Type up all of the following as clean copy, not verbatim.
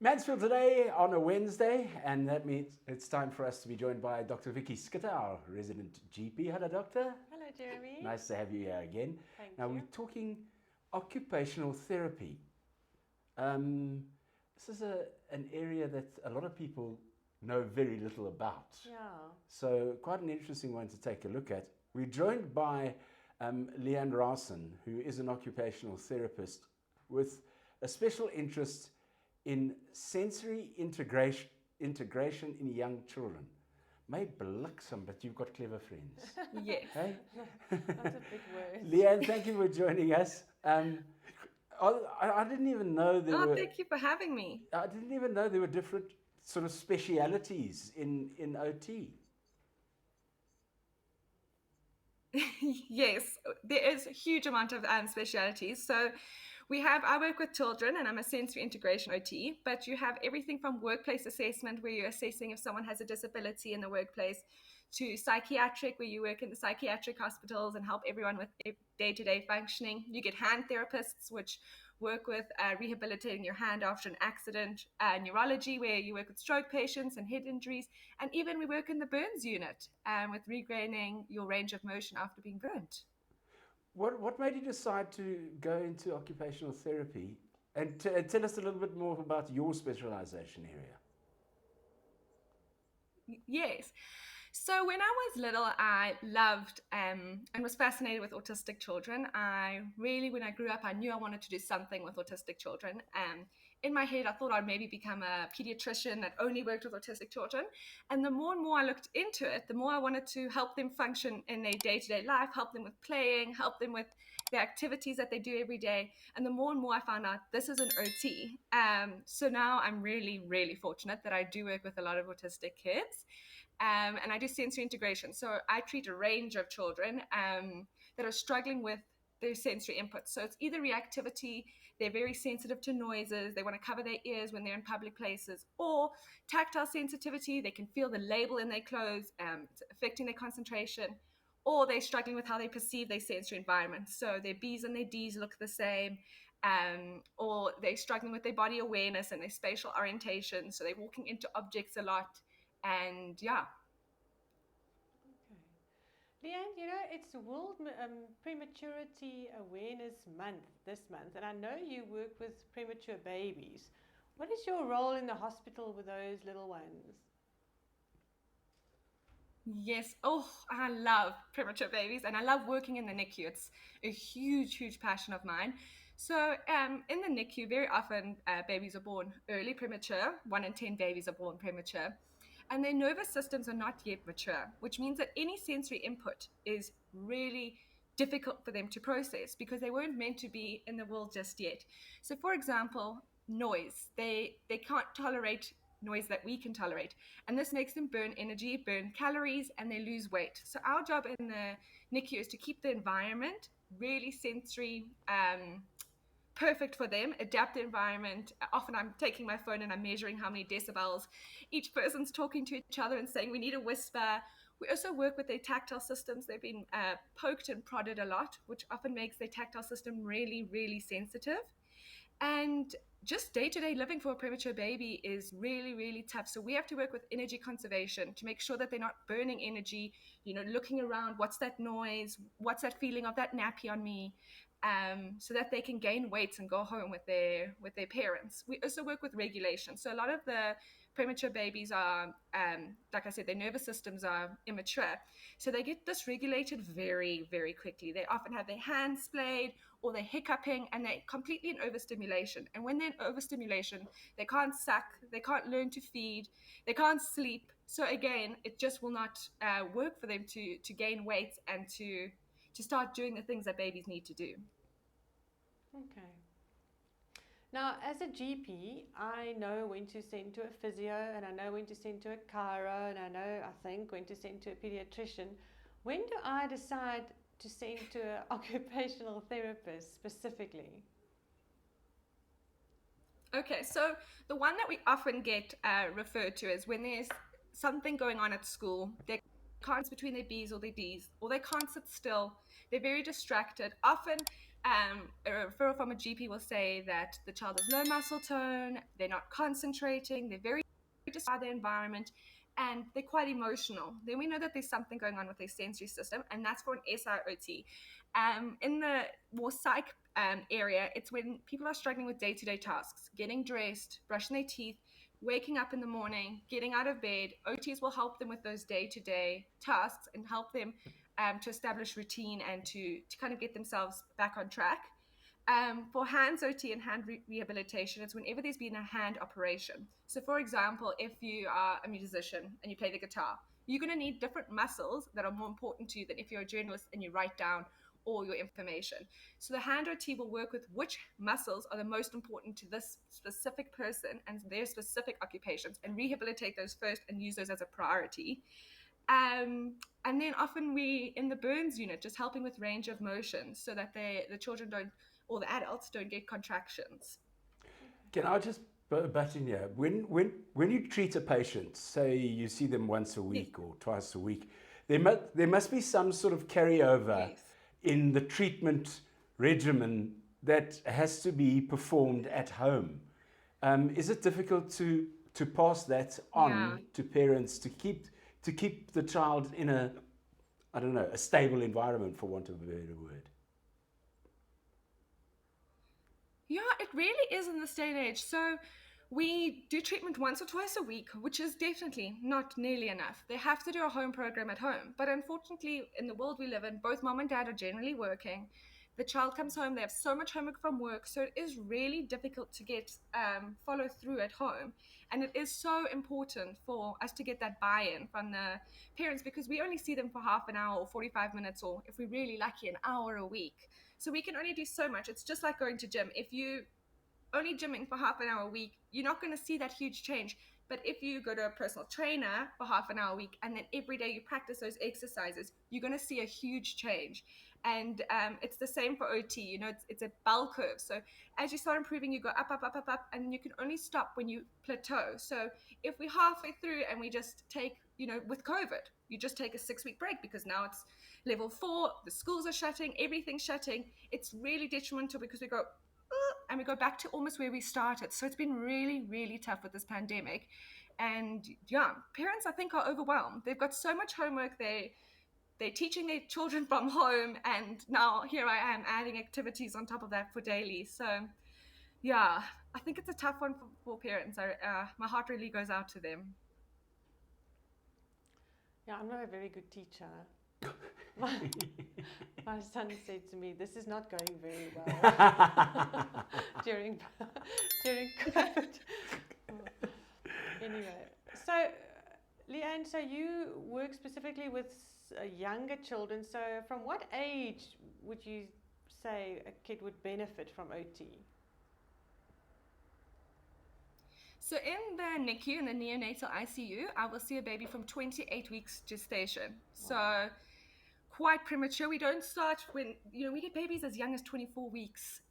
Mansfield today on a Wednesday, and that means it's time for us to be joined by Dr. Vicky Skitter, our resident GP. Hello, Doctor. Hello, Jeremy. Nice to have you here again. Thank Now, you. we're talking occupational therapy. This is an area that a lot of people know very little about. Yeah. So, quite an interesting one to take a look at. We're joined by Leanne Rawson, who is an occupational therapist with a special interest in sensory integration in young children. May bliksem, but you've got clever friends. Yes. Hey? That's a big word. Leanne, thank you for joining us. I didn't even know Thank you for having me. I didn't even know there were different sort of specialities in OT. Yes, there is a huge amount of specialities. So I work with children and I'm a sensory integration OT, but you have everything from workplace assessment, where you're assessing if someone has a disability in the workplace, to psychiatric, where you work in the psychiatric hospitals and help everyone with day-to-day functioning. You get hand therapists, which work with rehabilitating your hand after an accident, neurology, where you work with stroke patients and head injuries, and even we work in the burns unit with regaining your range of motion after being burnt. What made you decide to go into occupational therapy? And tell us a little bit more about your specialization area. Yes. So when I was little, I loved and was fascinated with autistic children. When I grew up, I knew I wanted to do something with autistic children. In my head, I thought I'd maybe become a pediatrician that only worked with autistic children. And the more and more I looked into it, the more I wanted to help them function in their day-to-day life, help them with playing, help them with the activities that they do every day. And the more and more I found out this is an OT. So now I'm really, really fortunate that I do work with a lot of autistic kids. And I do sensory integration. So I treat a range of children that are struggling with their sensory input. So it's either reactivity, they're very sensitive to noises, they want to cover their ears when they're in public places, or tactile sensitivity, they can feel the label in their clothes, it's affecting their concentration, or they're struggling with how they perceive their sensory environment. So their B's and their D's look the same, or they're struggling with their body awareness and their spatial orientation. So they're walking into objects a lot. And yeah. Okay. Leanne, it's World Prematurity Awareness Month this month, and I know you work with premature babies. What is your role in the hospital with those little ones? Yes. Oh, I love premature babies and I love working in the NICU. It's a huge, huge passion of mine. So, in the NICU, very often babies are born early premature. 1 in 10 babies are born premature. And their nervous systems are not yet mature, which means that any sensory input is really difficult for them to process because they weren't meant to be in the world just yet. So, for example, noise. They can't tolerate noise that we can tolerate. And this makes them burn energy, burn calories, and they lose weight. So our job in the NICU is to keep the environment really sensory perfect for them, adapt the environment. Often I'm taking my phone and I'm measuring how many decibels each person's talking to each other and saying we need a whisper. We also work with their tactile systems. They've been poked and prodded a lot, which often makes their tactile system really, really sensitive. And just day-to-day living for a premature baby is really, really tough. So we have to work with energy conservation to make sure that they're not burning energy, looking around, what's that noise, what's that feeling of that nappy on me, so that they can gain weight and go home with their parents. We also work with regulation. So a lot of the premature babies are, like I said, their nervous systems are immature. So they get dysregulated very, very quickly. They often have their hands splayed or they're hiccuping and they're completely in overstimulation. And when they're in overstimulation, they can't suck, they can't learn to feed, they can't sleep. So again, it just will not work for them to gain weight and to start doing the things that babies need to do. Okay. Now, as a GP, I know when to send to a physio, and I know when to send to a chiro, and I think, when to send to a pediatrician. When do I decide to send to an occupational therapist specifically? Okay, so the one that we often get referred to is when there's something going on at school. They can't between their B's or their D's, or they can't sit still. They're very distracted. Often, a referral from a GP will say that the child has low muscle tone, they're not concentrating, they're very distracted by their environment, and they're quite emotional. Then we know that there's something going on with their sensory system, and that's for an SIOT. In the more psych area, it's when people are struggling with day-to-day tasks, getting dressed, brushing their teeth, waking up in the morning, getting out of bed. OTs will help them with those day-to-day tasks and help them to establish routine and to kind of get themselves back on track. For hands OT and hand rehabilitation, it's whenever there's been a hand operation. So, for example, if you are a musician and you play the guitar, you're going to need different muscles that are more important to you than if you're a journalist and you write down all your information. So the hand OT will work with which muscles are the most important to this specific person and their specific occupations, and rehabilitate those first and use those as a priority. And then often we, in the burns unit, just helping with range of motion so that the children don't, or the adults don't get contractions. Can I just butt in here? When you treat a patient, say you see them once a week or twice a week, there must be some sort of carryover in the treatment regimen that has to be performed at home. Is it difficult to pass that on to parents to keep the child in a stable environment, for want of a better word? Yeah, it really is in this day and age. So we do treatment once or twice a week, which is definitely not nearly enough. They have to do a home program at home. But unfortunately, in the world we live in, both mom and dad are generally working. The child comes home, they have so much homework from work, so it is really difficult to get follow through at home. And it is so important for us to get that buy-in from the parents, because we only see them for half an hour or 45 minutes, or if we're really lucky, an hour a week. So we can only do so much. It's just like going to gym. If you only gymming for half an hour a week, you're not going to see that huge change. But if you go to a personal trainer for half an hour a week and then every day you practice those exercises, you're going to see a huge change. And it's the same for OT. You know, it's a bell curve. So as you start improving, you go up, up, up, up, up, and you can only stop when you plateau. So if we're halfway through and we just take, you know, with COVID, you just take a 6-week break because now it's level 4, the schools are shutting, everything's shutting. It's really detrimental because we go, and we go back to almost where we started. So it's been really, really tough with this pandemic. And yeah, parents, I think, are overwhelmed. They've got so much homework. They're teaching their children from home. And now here I am adding activities on top of that for daily. So yeah, I think it's a tough one for parents. My heart really goes out to them. Yeah, I'm not a very good teacher. My son said to me, "This is not going very well," during COVID. Anyway, so Leanne, so you work specifically with younger children. So from what age would you say a kid would benefit from OT? So in the NICU, in the neonatal ICU, I will see a baby from 28 weeks gestation. So quite premature. We don't start when, you know, we get babies as young as 24 weeks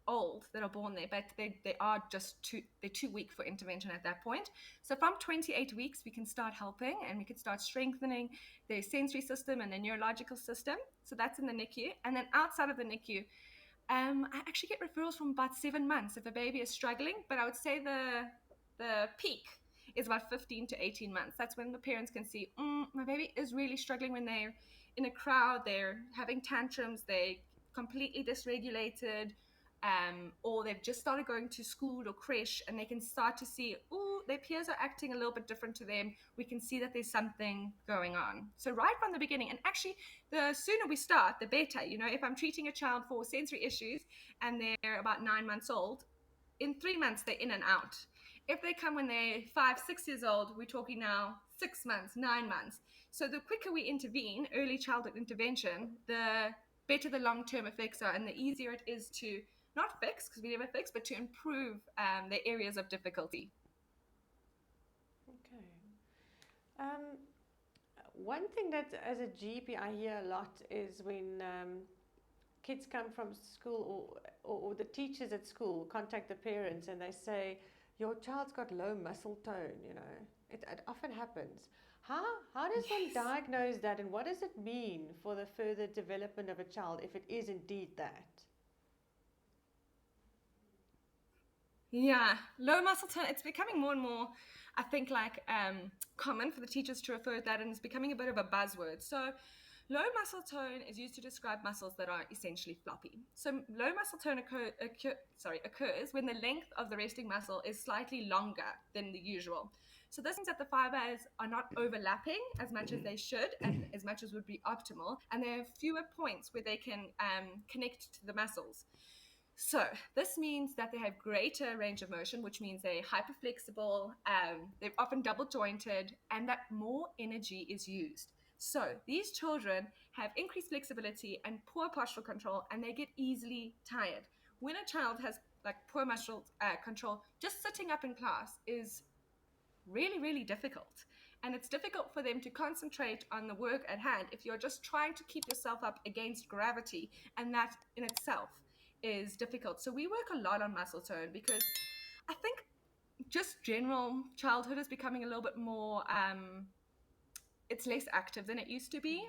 old that are born there, but they are just they're too weak for intervention at that point. So from 28 weeks, we can start helping and we can start strengthening their sensory system and their neurological system. So that's in the NICU. And then outside of the NICU, I actually get referrals from about 7 months if a baby is struggling, but I would say the peak is about 15 to 18 months. That's when the parents can see, my baby is really struggling when they're in a crowd, they're having tantrums, they're completely dysregulated, or they've just started going to school or creche, and they can start to see, their peers are acting a little bit different to them. We can see that there's something going on. So right from the beginning, and actually the sooner we start, the better. You know, if I'm treating a child for sensory issues and they're about 9 months old, in 3 months they're in and out. If they come when they're 5, 6 years old, we're talking now 6 months, 9 months. So the quicker we intervene, early childhood intervention, the better the long-term effects are, and the easier it is to not fix, because we never fix, but to improve the areas of difficulty. Okay. One thing that as a GP I hear a lot is when kids come from school or the teachers at school contact the parents and they say, your child's got low muscle tone, you know. It often happens. How does one diagnose that, and what does it mean for the further development of a child if it is indeed that? Yeah, low muscle tone, it's becoming more and more, I think, like common for the teachers to refer to that, and it's becoming a bit of a buzzword. So low muscle tone is used to describe muscles that are essentially floppy. So low muscle tone occurs when the length of the resting muscle is slightly longer than the usual. So this means that the fibers are not overlapping as much as they should and as much as would be optimal, and there are fewer points where they can connect to the muscles. So this means that they have greater range of motion, which means they're hyperflexible, they're often double jointed, and that more energy is used. So these children have increased flexibility and poor postural control, and they get easily tired. When a child has like poor muscle control, just sitting up in class is really, really difficult. And it's difficult for them to concentrate on the work at hand if you're just trying to keep yourself up against gravity, and that in itself is difficult. So we work a lot on muscle tone because I think just general childhood is becoming a little bit more it's less active than it used to be.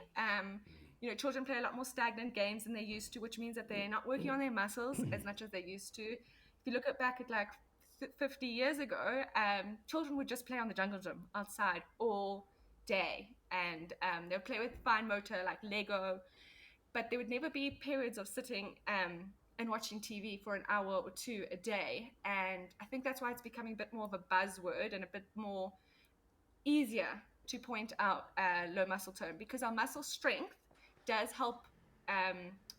Children play a lot more stagnant games than they used to, which means that they're not working on their muscles as much as they used to. If you look back at like 50 years ago, children would just play on the jungle gym outside all day, and they'll play with fine motor like Lego, but there would never be periods of sitting and watching TV for an hour or two a day. And I think that's why it's becoming a bit more of a buzzword and a bit more easier to point out low muscle tone, because our muscle strength does help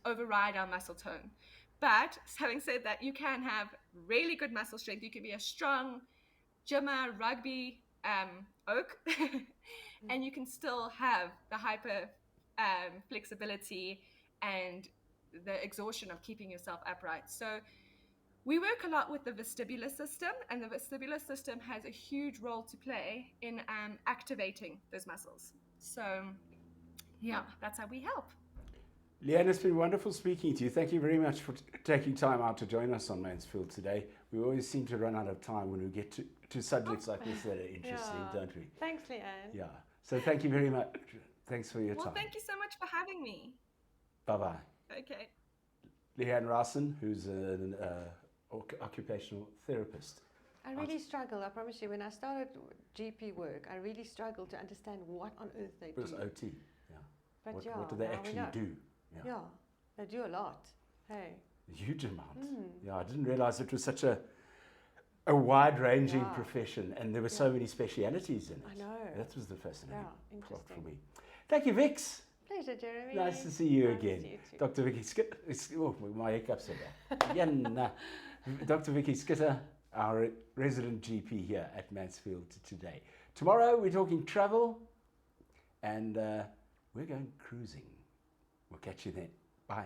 override our muscle tone. But having said that, you can have really good muscle strength. You can be a strong gymmer, rugby oak, and you can still have the hyper flexibility and the exhaustion of keeping yourself upright. So we work a lot with the vestibular system, and the vestibular system has a huge role to play in activating those muscles. So yeah, that's how we help. Leanne, it's been wonderful speaking to you. Thank you very much for taking time out to join us on Mansfield today. We always seem to run out of time when we get to subjects like this that are interesting, don't we? Thanks, Leanne. Yeah. So thank you very much. Thanks for your time. Well, thank you so much for having me. Bye-bye. Okay. Leanne Rassen, who's an occupational therapist. I really struggle, I promise you. When I started GP work, I really struggled to understand what on earth they do. It was OT, yeah. But what do they actually do? Yeah, they do a lot. Hey. A huge amount. Yeah, I didn't realize it was such a wide-ranging profession, and there were so many specialities in it. I know. That was the fascinating part for interesting. me. Thank you, Vix. Pleasure, Jeremy. Nice to see you Nice again. to see you too. Dr. Vicky my hiccups are there. Dr. Vicky Skitter, our resident GP here at Mansfield today. Tomorrow we're talking travel, and we're going cruising. We'll catch you then. Bye.